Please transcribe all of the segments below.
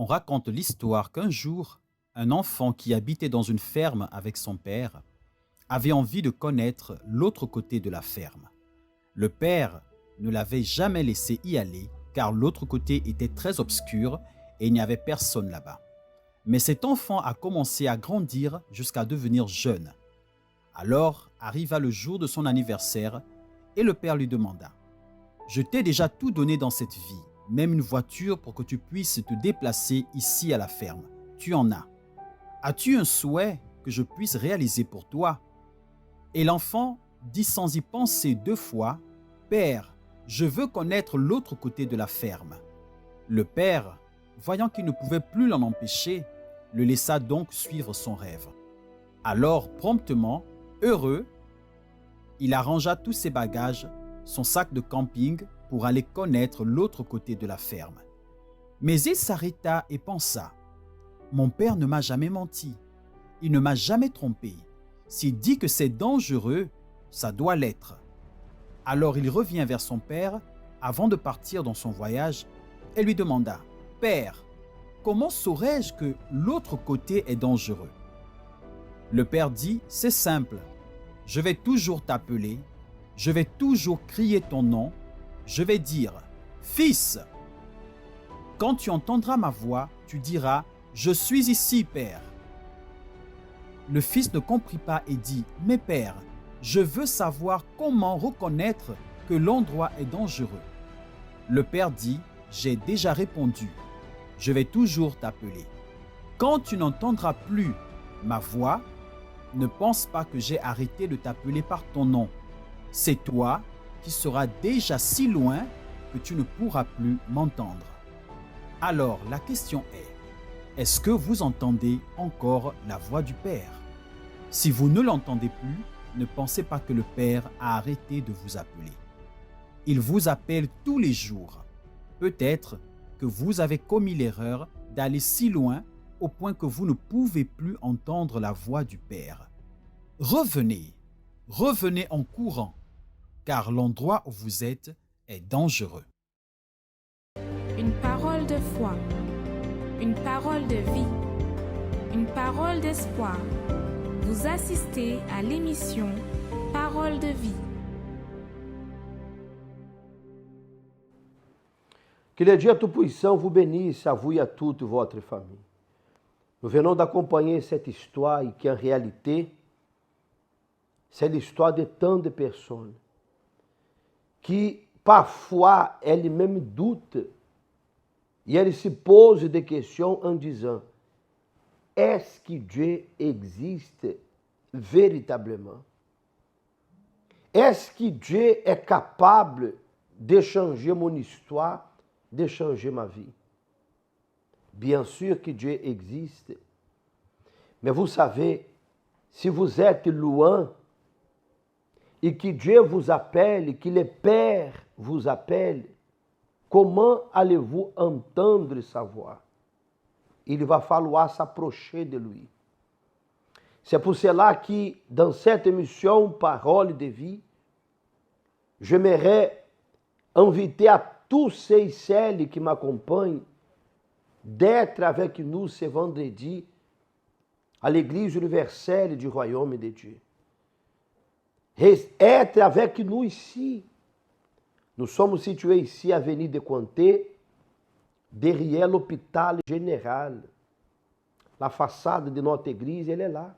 On raconte l'histoire qu'un jour, un enfant qui habitait dans une ferme avec son père avait envie de connaître l'autre côté de la ferme. Le père ne l'avait jamais laissé y aller car l'autre côté était très obscur et il n'y avait personne là-bas. Mais cet enfant a commencé à grandir jusqu'à devenir jeune. Alors arriva le jour de son anniversaire et le père lui demanda: Je t'ai déjà tout donné dans cette vie, même une voiture pour que tu puisses te déplacer ici à la ferme. Tu en as. As-tu un souhait que je puisse réaliser pour toi? Et l'enfant dit sans y penser deux fois: Père, je veux connaître l'autre côté de la ferme. Le père, voyant qu'il ne pouvait plus l'en empêcher, le laissa donc suivre son rêve. Alors, promptement, heureux, il arrangea tous ses bagages, son sac de camping, pour aller connaître l'autre côté de la ferme. Mais il s'arrêta et pensa: Mon père ne m'a jamais menti. Il ne m'a jamais trompé. S'il dit que c'est dangereux, ça doit l'être. Alors il revient vers son père avant de partir dans son voyage et lui demanda: Père, comment saurais-je que l'autre côté est dangereux? Le père dit: C'est simple. Je vais toujours t'appeler, je vais toujours crier ton nom, je vais dire: Fils! Quand tu entendras ma voix, tu diras: Je suis ici, Père. Le fils ne comprit pas et dit: Mais Père, je veux savoir comment reconnaître que l'endroit est dangereux. Le père dit: J'ai déjà répondu, je vais toujours t'appeler. Quand tu n'entendras plus ma voix, ne pense pas que j'ai arrêté de t'appeler par ton nom. C'est toi qui seras déjà si loin que tu ne pourras plus m'entendre. Alors la question est-ce que vous entendez encore la voix du Père? Si vous ne l'entendez plus, ne pensez pas que le Père a arrêté de vous appeler. Il vous appelle tous les jours. Peut-être que vous avez commis l'erreur d'aller si loin au point que vous ne pouvez plus entendre la voix du Père. Revenez, revenez en courant, car l'endroit où vous êtes est dangereux. Une parole de foi, une parole de vie, une parole d'espoir. Vous assistez à l'émission Parole de vie. Que le Dieu Tout-Puissant vous bénisse, à vous et à toute votre famille. Nous venons d'accompagner cette histoire et qui en réalité, c'est l'histoire de tant de personnes qui parfois elles-mêmes doutent et elles se posent des questions en disant: est-ce que Dieu existe véritablement? Est-ce que Dieu est capable de changer mon histoire, de changer ma vie? Bien sûr que Dieu existe, mais vous savez, si vous êtes loin et que Dieu vous appelle, que le Père vous appelle, comment allez-vous entendre sa voix? Il va falloir s'approcher de lui. C'est pour cela que dans cette émission Parole de vie, j'aimerais inviter à tous ceux et celles qui m'accompagnent d'être avec nous ce vendredi à l'Église universelle du Royaume de Dieu. Être avec nous ici. Nous sommes situés ici, avenue de Comté, derrière l'hôpital général. La façade de notre église, elle est là.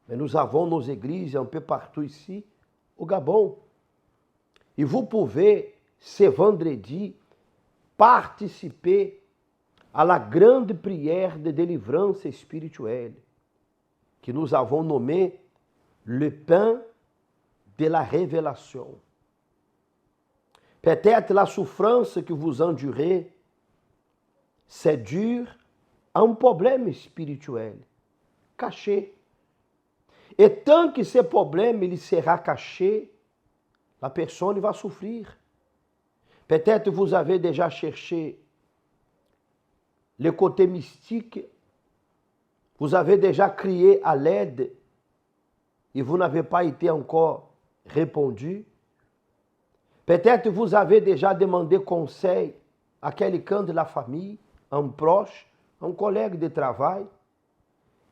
Mais nous avons nos églises un peu partout ici, au Gabon. Et vous pouvez, ce vendredi, participer à la grande prière de délivrance spirituelle que nous avons nommée le pain de la révélation. Peut-être la souffrance que vous endurez, c'est dur à un problème spirituel, caché. Et tant que ce problème il sera caché, la personne va souffrir. Peut-être vous avez déjà cherché le côté mystique, vous avez déjà crié à l'aide et vous n'avez pas été encore répondu. Peut-être vous avez déjà demandé conseil à quelqu'un de la famille un proche, un collègue de travail.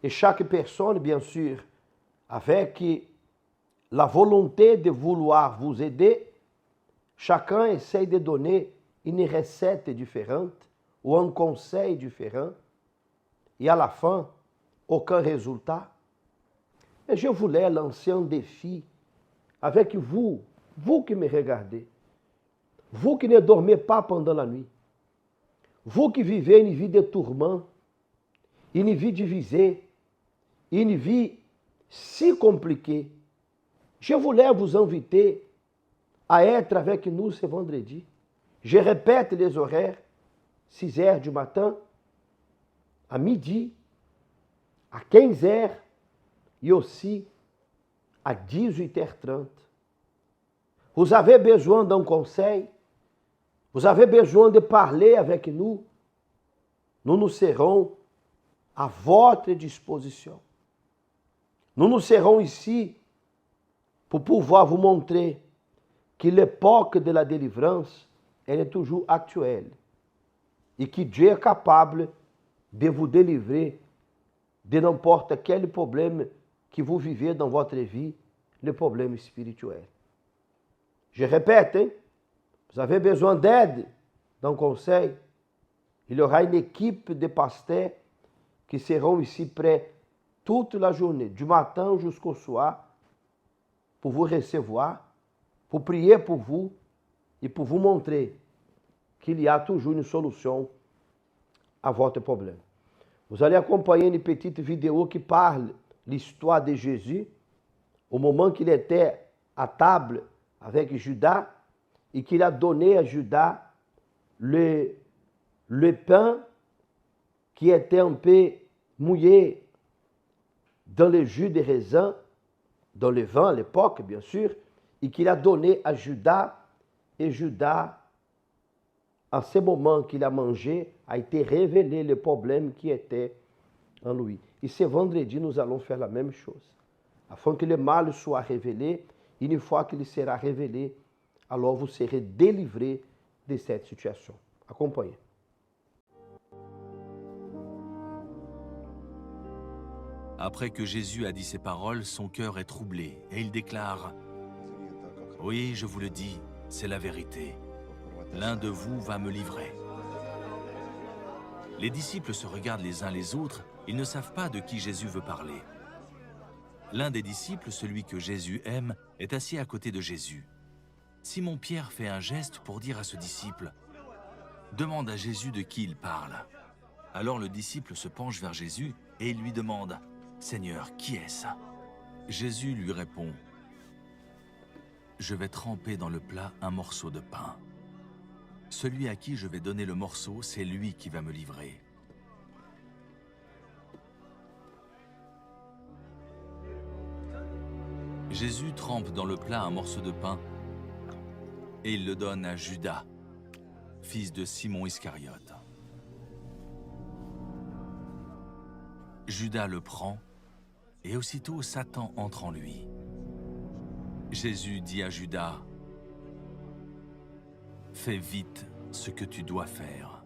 Et chaque personne, bien sûr, avec la volonté de vouloir vous aider, chacun essaie de donner une recette différente ou un conseil différent. Et à la fin, aucun résultat. Et je voulais lancer un défi avec vous, vous qui me regardez, vous qui ne dormez pas pendant la nuit, vous qui vivez une vie de tourment, une vie divisée, une vie si compliquée. Je voulais vous inviter à être avec nous ce vendredi. Je répète les horaires, 6 heures du matin, à midi, à 15 heures et aussi à 18h30. Vous avez besoin d'un conseil, vous avez besoin de parler avec nous. Nous serons à votre disposition. Nous serons ici pour pouvoir vous montrer que l'époque de la délivrance, elle est toujours actuelle et que Dieu est capable de vous délivrer de n'importe quel problème que vous vivez dans votre vie, le problème spirituel. Je répète, hein, vous avez besoin d'aide, d'un conseil, il y aura une équipe de pasteurs qui seront ici prêts toute la journée, du matin jusqu'au soir, pour vous recevoir, pour prier pour vous et pour vous montrer qu'il y a toujours une solution à votre problème. Vous allez acompanher une petite vidéo qui parle l'histoire de Jésus, au moment qu'il était à table avec Judas et qu'il a donné à Judas le pain qui était un peu mouillé dans le jus de raisin, dans le vin à l'époque, bien sûr, et qu'il a donné à Judas. Et Judas, à ce moment qu'il a mangé, a été révélé le problème qui était en lui. Et ce vendredi, nous allons faire la même chose, afin que le mal soit révélé. Une fois qu'il sera révélé, alors vous serez délivrés de cette situation. Acompanhez. Après que Jésus a dit ces paroles, son cœur est troublé et il déclare « Oui, je vous le dis, c'est la vérité. L'un de vous va me livrer. » Les disciples se regardent les uns les autres, ils ne savent pas de qui Jésus veut parler. L'un des disciples, celui que Jésus aime, est assis à côté de Jésus. Simon-Pierre fait un geste pour dire à ce disciple « Demande à Jésus de qui il parle. » Alors le disciple se penche vers Jésus et il lui demande « Seigneur, qui est-ce » Jésus lui répond « Je vais tremper dans le plat un morceau de pain. Celui à qui je vais donner le morceau, c'est lui qui va me livrer. » Jésus trempe dans le plat un morceau de pain et il le donne à Judas, fils de Simon Iscariote. Judas le prend et aussitôt Satan entre en lui. Jésus dit à Judas « Fais vite ce que tu dois faire. »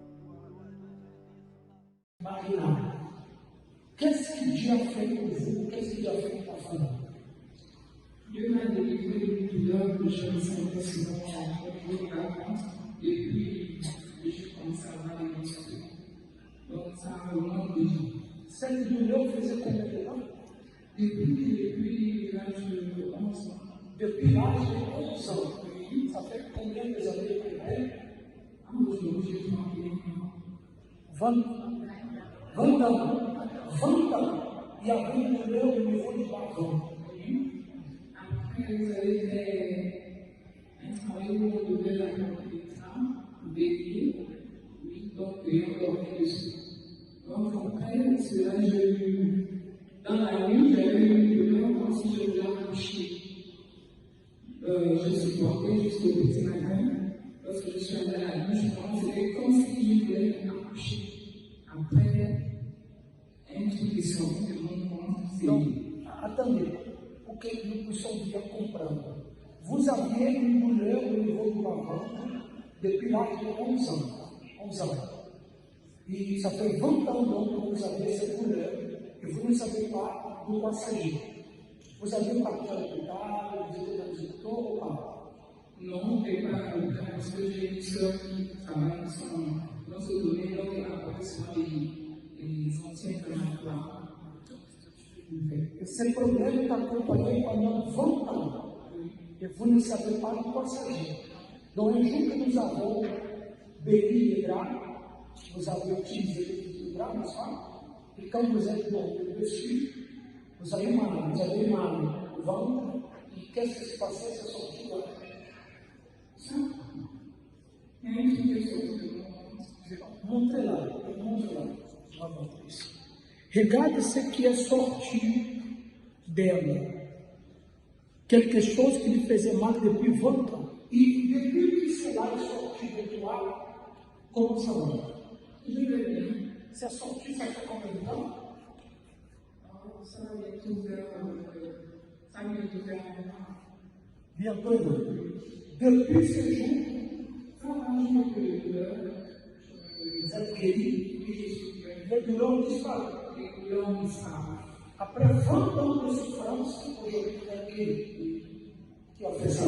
Marie-là, qu'est-ce que Dieu a fait pour vous? Qu'est-ce que Dieu a fait pour ta famille? Dieu m'a délivré d'une douleur que je ne sentais souvent et puis je commençais à avoir des muscles. Donc ça a vraiment béni. Cette douleur faisait combien de temps? Depuis l'âge de 11 ans. Depuis l'âge de 11 ans. Ça fait combien de années après? Aujourd'hui, j'ai 20 ans. 20 ans. Il y avait une douleur au niveau du bâton. Après, vous avez un travail où on devait la bélier. Oui, donc il y a encore dessus. Donc après, cela, j'ai eu, dans la nuit, j'avais eu une douleur comme si je voulais accoucher. Je supportais jusqu'au petit matin. Lorsque je suis allée à la nuit, je pense que c'était comme si je voulais accoucher. Après, un truc est sorti de mon ventre. Donc, attendez, pour que nous puissions bien comprendre. Vous aviez une douleur au niveau du ventre depuis l'âge de 11 ans. 11 ans. Et ça fait 20 ans donc que vous avez cette douleur et vous ne savez pas de quoi s'agir. Vous avez parti à l'hôpital, vous étiez dans le docteur ou pas? Non, et pas parce que j'ai une soeur qui travaille dans ce domaine, donc elle apporte souvent les anciens trajectoires. Et ce problème est accompagné pendant 20 ans et vous ne savez pas de quoi s'agir. Donc un jour que nous avons béni les draps, vous avez utilisé les draps, n'est-ce pas? Et quand vous êtes dessus, vous avez mal au ventre, et qu'est-ce qui s'est passé? C'est sorti de ça. Il y a une truc qui est sorti de moi. Montrez-la, montrez-la. Je vais montrer ici. Regarde ce qui est sorti d'elle. Quelque chose qui lui faisait mal depuis 20 ans. Et depuis que cela est sorti de toi, comment ça va? C'est sorti, ça fait combien de temps? Ça m'est ouvert Bientôt. Depuis ce jour, vous êtes guéri. Les douleurs disparues. Après 20 ans de souffrance, aujourd'hui vous êtes guéri. Qui a fait ça?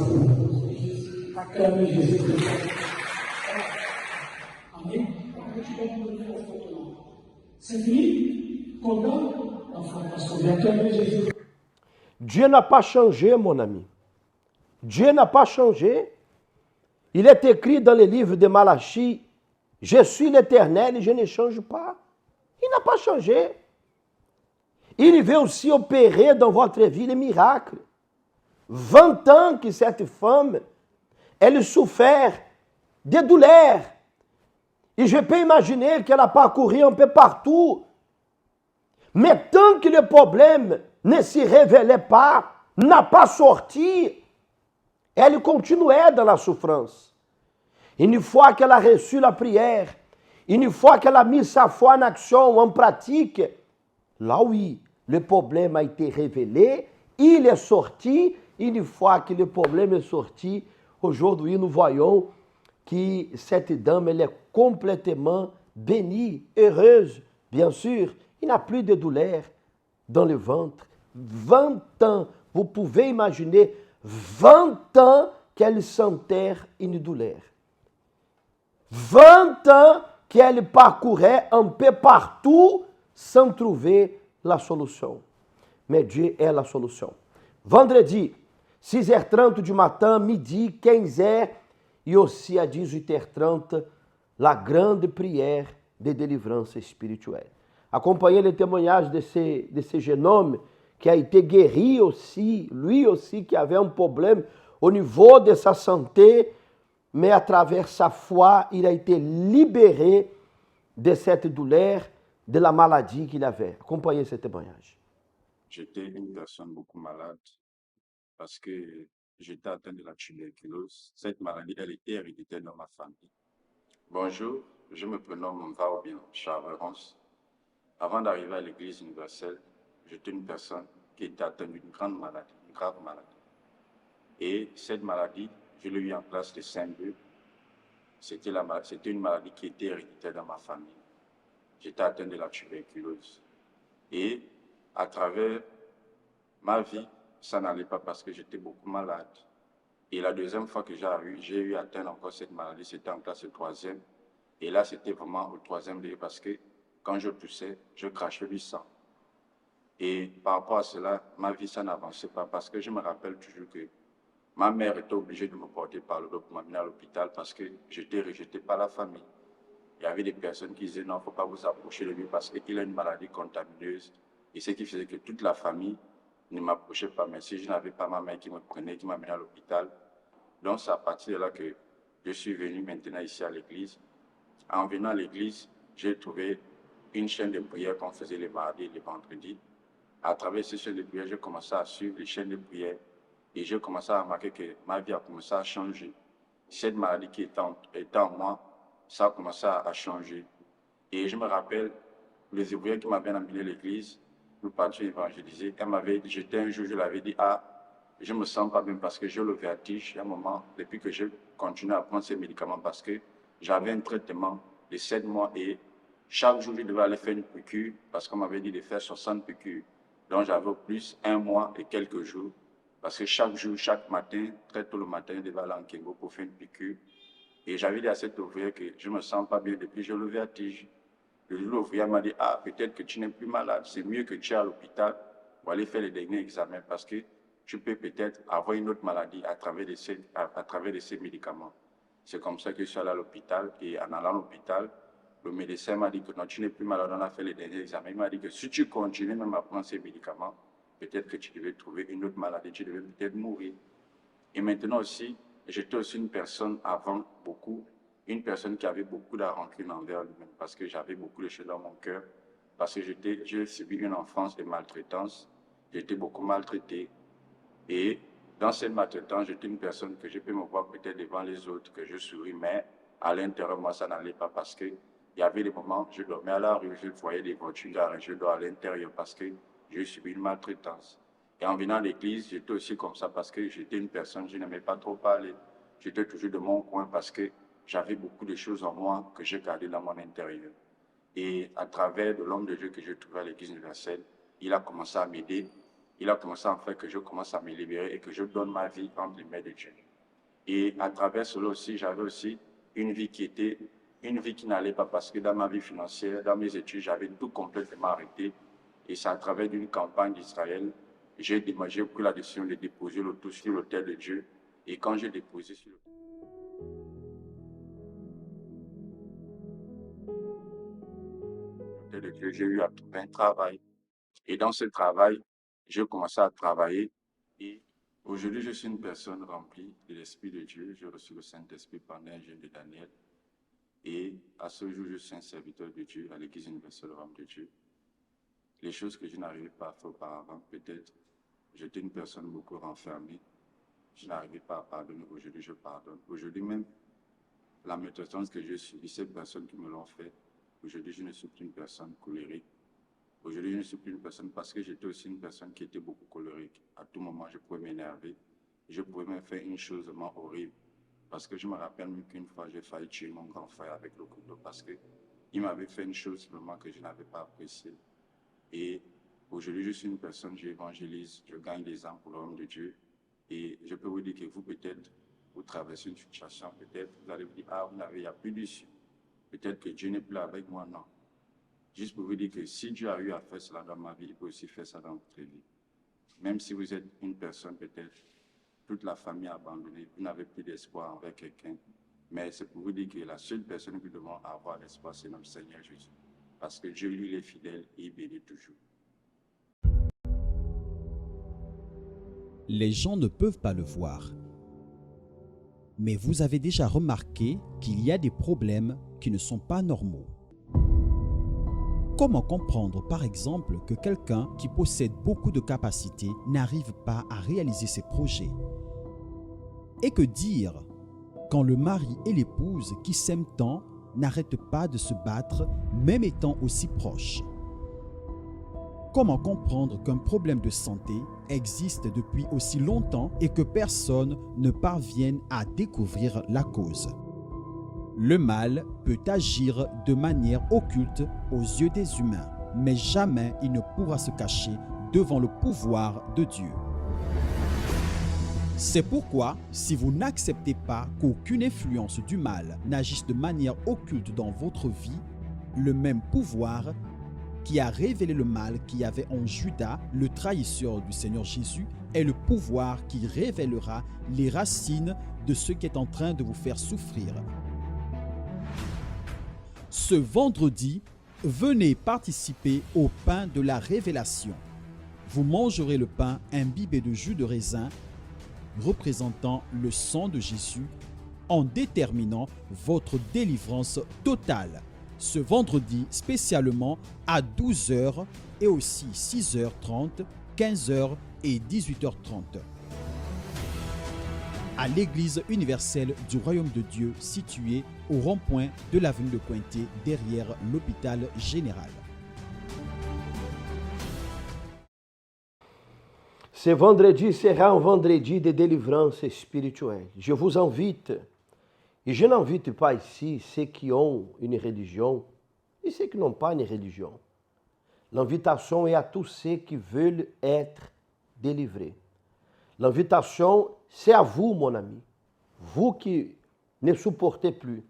Acclamez Jésus-Christ. Amen. C'est fini? Content? Enfin, parce qu'on vient acclamer Jésus. Dieu n'a pas changé, mon ami. Dieu n'a pas changé. Il est écrit dans le livre de Malachie, je suis l'Éternel et je ne change pas. Il n'a pas changé. Il veut aussi opérer dans votre vie les miracles. 20 ans que cette femme, elle souffert de douleurs. Et je peux imaginer qu'elle a parcouru un peu partout. Mais tant que le problème ne se révélait pas, n'a pas sorti, elle continuait dans la souffrance. Une fois qu'elle a reçu la prière, une fois qu'elle a mis sa foi en action, en pratique, là oui, le problème a été révélé, il est sorti. Une fois que le problème est sorti, aujourd'hui nous voyons que cette dame, elle est complètement bénie, heureuse, bien sûr. Il n'a plus de douleur dans le ventre. 20 ans, vous pouvez imaginer, 20 ans qu'elle sentait une douleur. 20 ans qu'elle parcourait un peu partout sans trouver la solution. Mais Dieu est la solution. Vendredi, 6h30 du matin, midi, 15h et aussi à 18h30, la grande prière de délivrance spirituelle. Accompagnez le témoignage de ce jeune homme qui a été guéri aussi, lui aussi qui avait un problème au niveau de sa santé, mais à travers sa foi, il a été libéré de cette douleur, de la maladie qu'il avait. Accompagnez ce témoignage. J'étais une personne beaucoup malade parce que j'étais atteint de la tuberculose. Cette maladie, elle était héréditaire dans ma famille. Bonjour, je me prénomme Vaobien Charles Rance. Avant d'arriver à l'église universelle, j'étais une personne qui était atteinte d'une grande maladie, une grave maladie. Et cette maladie, je l'ai eu en classe de CM2. C'était une maladie qui était héréditaire dans ma famille. J'étais atteint de la tuberculose. Et à travers ma vie, ça n'allait pas parce que j'étais beaucoup malade. Et la deuxième fois que j'ai eu atteint encore cette maladie, c'était en classe de 3e. Et là, c'était vraiment au 3e degré parce que quand je toussais, je crachais du sang. Et par rapport à cela, ma vie, ça n'avançait pas parce que je me rappelle toujours que ma mère était obligée de me porter par le dos pour m'amener à l'hôpital parce que j'étais rejeté par la famille. Il y avait des personnes qui disaient non, il ne faut pas vous approcher de lui parce qu'il a une maladie contamineuse. Et ce qui faisait que toute la famille ne m'approchait pas. Mais si je n'avais pas ma mère qui me prenait, qui m'amenait à l'hôpital, donc c'est à partir de là que je suis venu maintenant ici à l'église. En venant à l'église, j'ai trouvé une chaîne de prière qu'on faisait les mardis et les vendredis. À travers ces chaînes de prière, j'ai commencé à suivre les chaînes de prière et j'ai commencé à remarquer que ma vie a commencé à changer. Cette maladie qui était en moi, ça a commencé à changer. Et je me rappelle, les ouvriers qui m'avaient amené à l'église, nous partions évangéliser, un jour, je l'avais dit, je me sens pas bien parce que j'ai le vertige. À un moment, depuis que je continue à prendre ces médicaments parce que j'avais un traitement de 7 mois et Chaque jour, je devais aller faire une piqûre parce qu'on m'avait dit de faire 60 piqûres. Donc, j'avais au plus un mois et quelques jours. Parce que chaque jour, chaque matin, très tôt le matin, je devais aller en Kengo pour faire une piqûre. Et j'avais dit à cet ouvrier que je ne me sens pas bien depuis que je levé à tige. Le jour, l'ouvrier m'a dit, ah, peut-être que tu n'es plus malade. C'est mieux que tu es à l'hôpital pour aller faire les derniers examens parce que tu peux peut-être avoir une autre maladie à travers de ces médicaments. C'est comme ça que je suis allé à l'hôpital et en allant à l'hôpital, le médecin m'a dit que non, tu n'es plus malade, on a fait les derniers examens. Il m'a dit que si tu continues même à prendre ces médicaments, peut-être que tu devais trouver une autre maladie, tu devais peut-être mourir. Et maintenant aussi, j'étais aussi une personne avant beaucoup, une personne qui avait beaucoup de rancune envers lui-même parce que j'avais beaucoup de choses dans mon cœur, parce que j'ai subi une enfance de maltraitance, j'ai été beaucoup maltraité. Et dans cette maltraitance, j'étais une personne que je peux me voir peut-être devant les autres, que je souris, mais à l'intérieur, moi, ça n'allait pas parce que il y avait des moments, je dormais à la rue, je voyais des voitures garées, je dors à l'intérieur parce que j'ai subi une maltraitance. Et en venant à l'église, j'étais aussi comme ça parce que j'étais une personne, je n'aimais pas trop parler. J'étais toujours de mon coin parce que j'avais beaucoup de choses en moi que j'ai gardées dans mon intérieur. Et à travers de l'homme de Dieu que j'ai trouvé à l'église universelle, il a commencé à m'aider. Il a commencé à faire que je commence à me libérer et que je donne ma vie entre les mains de Dieu. Et à travers cela aussi, j'avais aussi une vie qui n'allait pas parce que dans ma vie financière, dans mes études, j'avais tout complètement arrêté. Et c'est à travers d'une campagne d'Israël, j'ai pris la décision de déposer le tout sur l'autel de Dieu. Et quand j'ai déposé sur l'autel de Dieu, j'ai eu à trouver un travail. Et dans ce travail, j'ai commencé à travailler. Et aujourd'hui, je suis une personne remplie de l'Esprit de Dieu. J'ai reçu le Saint-Esprit pendant un jeûne de Daniel. Et à ce jour, je suis un serviteur de Dieu à l'Église universelle Rome de Dieu. Les choses que je n'arrivais pas à faire auparavant, peut-être, j'étais une personne beaucoup renfermée. Je n'arrivais pas à pardonner. Aujourd'hui, je pardonne. Aujourd'hui même, la maltraitance que j'ai subie, ces personnes qui me l'ont fait, aujourd'hui, je ne suis plus une personne colérique. Aujourd'hui, je ne suis plus une personne parce que j'étais aussi une personne qui était beaucoup colérique. À tout moment, je pouvais m'énerver. Je pouvais même faire une chose vraiment horrible. Parce que je me rappelle même qu'une fois, j'ai failli tuer mon grand frère avec le couteau parce qu'il m'avait fait une chose vraiment que je n'avais pas appréciée. Et aujourd'hui, je suis une personne, j'évangélise, je gagne des âmes pour l'homme de Dieu. Et je peux vous dire que vous, peut-être, vous traversez une situation, peut-être, vous allez vous dire, ah, il n'y a plus d'issue. Peut-être que Dieu n'est plus avec moi, non. Juste pour vous dire que si Dieu a eu à faire cela dans ma vie, il peut aussi faire ça dans votre vie. Même si vous êtes une personne, peut-être, toute la famille abandonnée, vous n'avez plus d'espoir envers quelqu'un. Mais c'est pour vous dire que la seule personne que nous devons avoir d'espoir, c'est notre Seigneur Jésus. Parce que Dieu, lui, il est fidèle et il bénit toujours. Les gens ne peuvent pas le voir. Mais vous avez déjà remarqué qu'il y a des problèmes qui ne sont pas normaux. Comment comprendre, par exemple, que quelqu'un qui possède beaucoup de capacités n'arrive pas à réaliser ses projets? Et que dire quand le mari et l'épouse qui s'aiment tant n'arrêtent pas de se battre, même étant aussi proches? Comment comprendre qu'un problème de santé existe depuis aussi longtemps et que personne ne parvienne à découvrir la cause? Le mal peut agir de manière occulte aux yeux des humains, mais jamais il ne pourra se cacher devant le pouvoir de Dieu. C'est pourquoi, si vous n'acceptez pas qu'aucune influence du mal n'agisse de manière occulte dans votre vie, le même pouvoir qui a révélé le mal qu'il y avait en Judas, le trahisseur du Seigneur Jésus, est le pouvoir qui révélera les racines de ce qui est en train de vous faire souffrir. Ce vendredi, venez participer au pain de la révélation. Vous mangerez le pain imbibé de jus de raisin, représentant le sang de Jésus, en déterminant votre délivrance totale. Ce vendredi spécialement à 12h et aussi 6h30, 15h et 18h30. À l'église universelle du Royaume de Dieu située au rond-point de l'avenue de Pointé derrière l'hôpital général. Ce vendredi sera un vendredi de délivrance spirituelle. Je vous invite, et je n'invite pas ici ceux qui ont une religion et ceux qui n'ont pas une religion. L'invitation est à tous ceux qui veulent être délivrés. L'invitation, c'est à vous, mon ami. Vous qui ne supportez plus.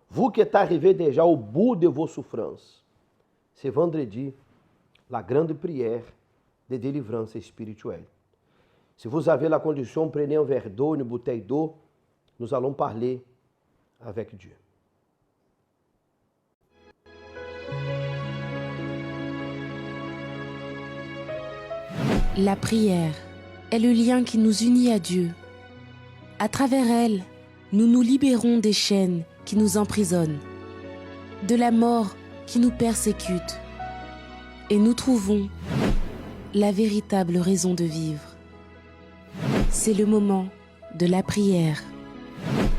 Vous qui êtes arrivé déjà au bout de vos souffrances. C'est vendredi, la grande prière de délivrance spirituelle. Si vous avez la condition, prenez un verre d'eau, une bouteille d'eau. Nous allons parler avec Dieu. La prière est le lien qui nous unit à Dieu. À travers elle, nous nous libérons des chaînes qui nous emprisonnent, de la mort qui nous persécute, et nous trouvons la véritable raison de vivre. C'est le moment de la prière.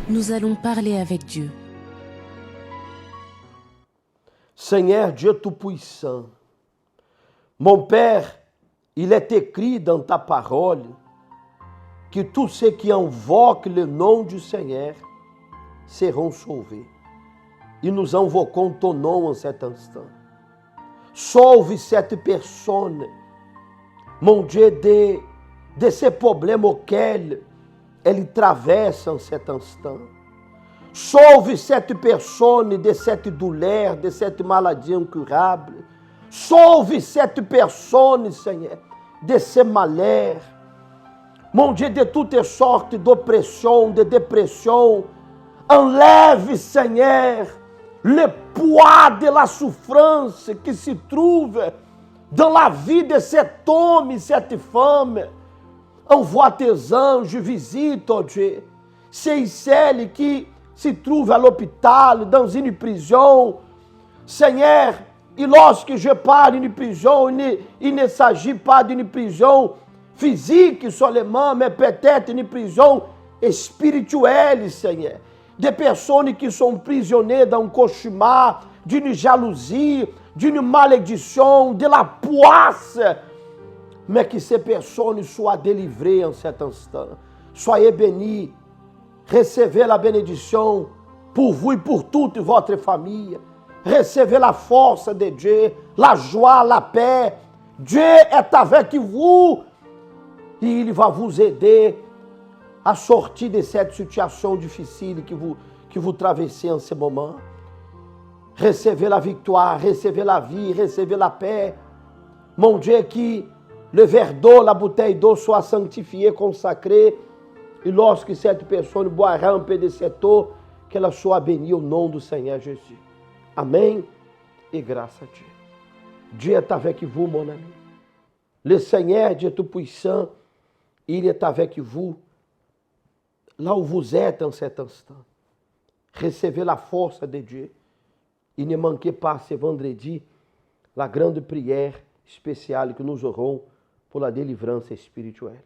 Nous allons parler avec Dieu. Seigneur Dieu Tout-Puissant, mon Père, il est écrit dans ta parole que tous ceux qui invoquent le nom du Seigneur seront sauvés. E nous invoquons ton nom en cet instant. Sauve cette personne, mon Dieu, de ces problèmes auxquels elle traverse en cet instant. Sauve cette personne de cette douleur, de cette maladie incurable. Sauve cette personne, Seigneur, de ces malheurs. Mon Dieu, de toutes sortes d'oppression, de dépression. Enlève, Seigneur, le poids de la souffrance qui se trouve dans la vie de cet homme et cette femme. Envoie tes anges, visite, oh Dieu, celles qui se trouvent à l'hôpital, dans une prison. Seigneur, et lorsque je parle d'une prison, il ne s'agit pas d'une prison physique seulement, mais peut-être une prison spirituelle, Seigneur. Des personnes qui sont prisonnières d'un cauchemar, d'une jalousie, d'une malédiction, de la poisse. Mais que ces personnes soient délivrées en cet instant. Soyez bénis. Recevez la bénédiction pour vous et pour toute votre famille. Recevez la force de Dieu, la joie, la paix. Dieu est avec vous. Et il va vous aider à sortir de cette situation difficile que vous traversez en ce moment. Recevez la victoire, recevez la vie, recevez la paix. Mon Dieu, que le verre d'eau, la bouteille d'eau soit sanctifiée, consacrée. Et lorsque cette personne boira un peu de cette eau, qu'elle soit bénie au nom du Seigneur Jésus. Amen et grâce à Dieu. Dieu est avec vous, mon ami. Le Seigneur, Dieu Tout-Puissant, il est avec vous, là où vous êtes en cet instant. Recevez la force de Dieu. Et ne manquez pas ce vendredi la grande prière spéciale que nous aurons pour la délivrance spirituelle.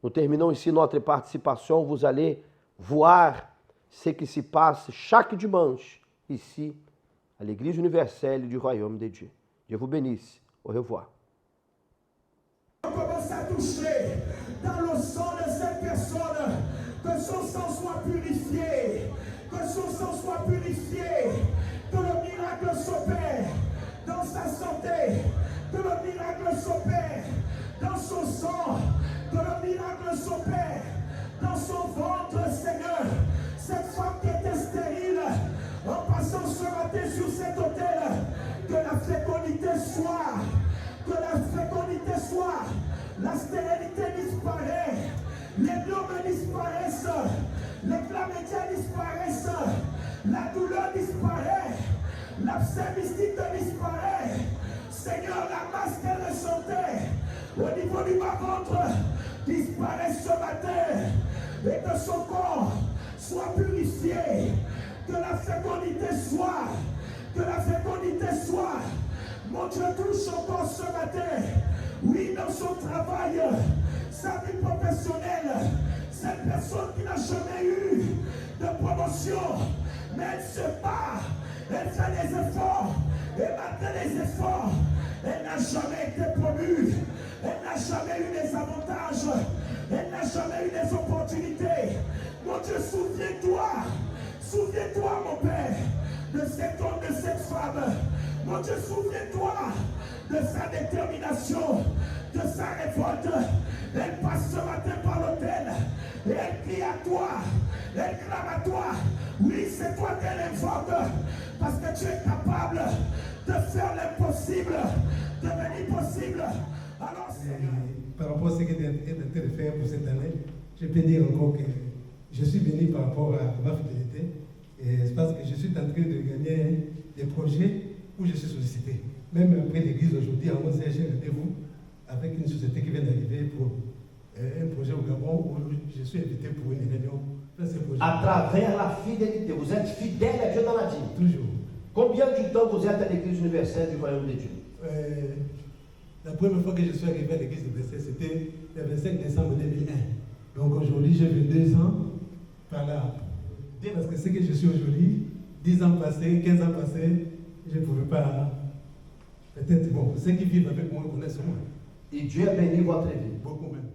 Nous terminons ici notre participation. Vous allez voir ce qui se passe chaque dimanche ici à l'Église universelle du Royaume de Dieu. Dieu vous bénisse. Au revoir. On commence à toucher dans le sang de cette personne, que son sang soit purifié, que son sang soit purifié, que le miracle s'opère dans sa santé, que le miracle s'opère dans son sang, que le miracle s'opère dans son ventre, Seigneur. Cette femme qui était stérile, en passant ce matin sur cet autel, que la fécondité soit, que la fécondité soit, la stérilité disparaît, les myomes disparaissent, les chlamydia disparaissent, la douleur disparaît, l'abcès mystique disparaît. Seigneur, la masse qu'elle ressentait au niveau du bas-ventre disparaît ce matin, et que son corps soit purifié, que la fécondité soit, que la fécondité soit. Mon Dieu, touche son corps ce matin. Oui, dans son travail, sa vie professionnelle, cette personne qui n'a jamais eu de promotion, mais elle se bat, elle fait des efforts, et malgré les efforts, elle n'a jamais été promue, elle n'a jamais eu des avantages, elle n'a jamais eu des opportunités. Mon Dieu, souviens-toi, mon Père, de cet homme, de cette femme. Mon Dieu, souviens-toi de sa détermination, de sa révolte. Elle passe ce matin par l'autel et elle crie à toi, elle clame à toi. Oui, c'est toi qu'elle invoque, parce que tu es capable de faire l'impossible, devenir possible. Alors, par rapport à ce que tu es en train de faire pour cette année, je peux dire encore que je suis béni par rapport à ma fidélité. Et c'est parce que je suis en train de gagner des projets où je suis sollicité. Même après l'église aujourd'hui, à 11h, j'ai rendez-vous avec une société qui vient d'arriver pour un projet au Gabon où je suis invité pour une réunion. À travers la fidélité, vous êtes fidèle à Dieu dans la vie. Toujours. Combien de temps vous êtes à l'église universelle du royaume de Dieu? La première fois que je suis arrivé à l'église universelle, c'était le 25 décembre 2001. Donc aujourd'hui, j'ai 22 ans par là. Parce que ce que je suis aujourd'hui, 10 ans passés, 15 ans passés, je ne pouvais pas. Peut-être, bon, ceux qui vivent avec moi connaissent moi. Et Dieu a béni votre vie. Beaucoup même.